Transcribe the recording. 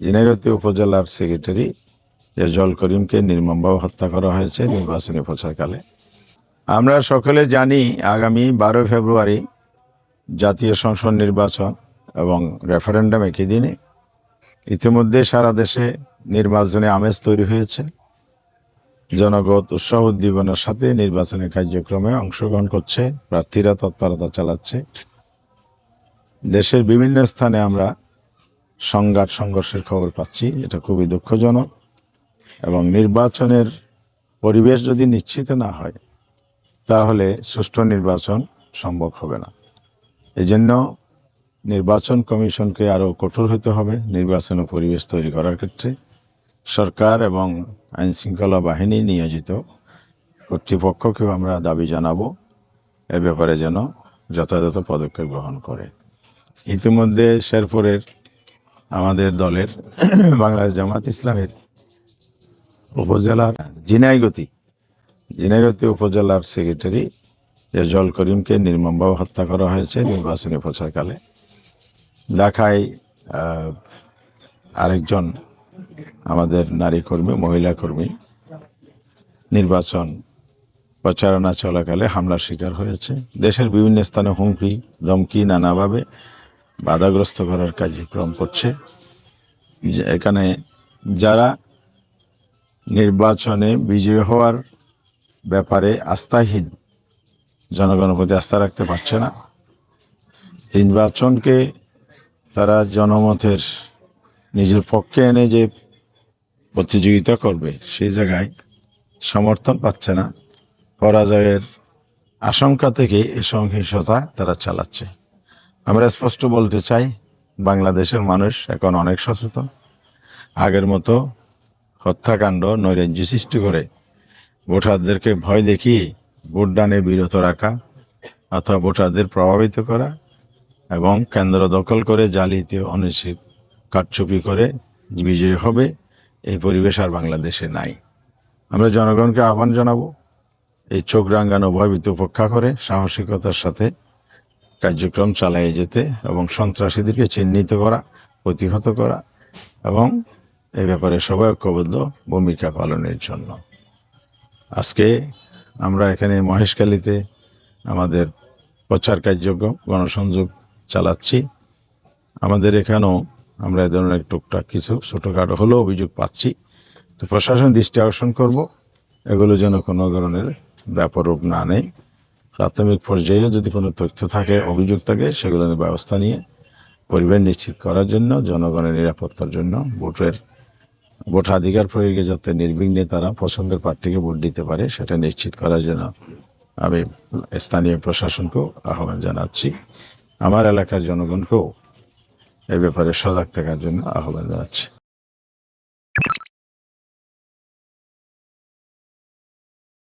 ঝিনাইদহ উপজেলার সেক্রেটারি রেজাউল করিমকে নির্মমভাবে হত্যা করা হয়েছে নির্বাচনী প্রচারকালে। আমরা সকলে জানি আগামী 12 ফেব্রুয়ারি জাতীয় সংসদ নির্বাচন এবং রেফারেন্ডাম একই দিনে। ইতিমধ্যে সারা দেশে নির্বাচনী আমেজ তৈরি হয়েছে। জনগণ উৎসাহ উদ্দীপনার সাথে নির্বাচনী কার্যক্রমে অংশগ্রহণ করছে, প্রার্থীরা তৎপরতা চালাচ্ছে। দেশের বিভিন্ন স্থানে আমরা সংঘাত সংঘর্ষের খবর পাচ্ছি, এটা খুবই দুঃখজনক। এবং নির্বাচনের পরিবেশ যদি নিশ্চিত না হয় তাহলে সুষ্ঠু নির্বাচন সম্ভব হবে না। এজন্য নির্বাচন কমিশনকে আরও কঠোর হতে হবে নির্বাচনের পরিবেশ তৈরি করার ক্ষেত্রে। সরকার এবং আইনশৃঙ্খলা বাহিনী নিয়োজিত কর্তৃপক্ষকেও আমরা দাবি জানাবো এ ব্যাপারে যেন যথাযথ পদক্ষেপ গ্রহণ করে। ইতিমধ্যে শেরপুরের আমাদের দলের বাংলাদেশ জামাত ইসলামের উপজেলার ঝিনাইদহ উপজেলার সেক্রেটারি রেজাউল করিমকে নির্মমভাবে হত্যা করা হয়েছে নির্বাচনী প্রচারকালে। ঢাকায় আরেকজন আমাদের নারী কর্মী, মহিলা কর্মী নির্বাচন প্রচারণা চলাকালে হামলার শিকার হয়েছে। দেশের বিভিন্ন স্থানে হুমকি ধমকি নানাভাবে বাধাগ্রস্ত করার কার্যক্রম করছে। এখানে যারা নির্বাচনে বিজয়ী হওয়ার ব্যাপারে আস্থাহীন, জনগণের প্রতি আস্থা রাখতে পারছে না, নির্বাচনকে তারা জনমতের নিজের পক্ষে এনে যে প্রতিযোগিতা করবে সেই জায়গায় সমর্থন পাচ্ছে না, পরাজয়ের আশঙ্কা থেকে এই সহিংসতা তারা চালাচ্ছে। আমরা স্পষ্ট বলতে চাই, বাংলাদেশের মানুষ এখন অনেক সচেতন। আগের মতো হত্যাকাণ্ড, নৈরাজ্য সৃষ্টি করে ভোটারদেরকে ভয় দেখিয়ে ভোটদানে বিরত রাখা অথবা ভোটারদের প্রভাবিত করা এবং কেন্দ্র দখল করে জালিয়াতি অনিশ্চিত কারচুপি করে বিজয়ী হবে, এই পরিবেশ আর বাংলাদেশে নাই। আমরা জনগণকে আহ্বান জানাবো এই চোখ রাঙানো ভয়ভীত উপেক্ষা করে সাহসিকতার সাথে কার্যক্রম চালিয়ে যেতে এবং সন্ত্রাসীদেরকে চিহ্নিত করা, প্রতিহত করা এবং এ ব্যাপারে সবাই ঐক্যবদ্ধ ভূমিকা পালনের জন্য। আজকে আমরা এখানে মহেশখালীতে আমাদের প্রচার কার্যক্রম গণসংযোগ চালাচ্ছি। আমাদের এখানেও আমরা এ ধরনের টুকটাক কিছু ছোটোখাটো হলেও অভিযোগ পাচ্ছি। তো প্রশাসন দৃষ্টি আকর্ষণ করব এগুলো যেন কোনো ধরনের ব্যাপরূপ না নেই। প্রাথমিক পর্যায়ে যদি কোনো তথ্য থাকে, অভিযোগ থাকে, সেগুলো নিয়ে ব্যবস্থা নিয়ে পরিবেশ নিশ্চিত করার জন্য, জনগণের নিরাপত্তার জন্য, ভোটাধিকার প্রয়োগে যাতে নির্বিঘ্নে তারা পছন্দের প্রার্থীকে ভোট দিতে পারে সেটা নিশ্চিত করার জন্য আমি স্থানীয় প্রশাসনকেও আহ্বান জানাচ্ছি। আমার এলাকার জনগণকেও এ ব্যাপারে সজাগ থাকার জন্য আহ্বান জানাচ্ছি।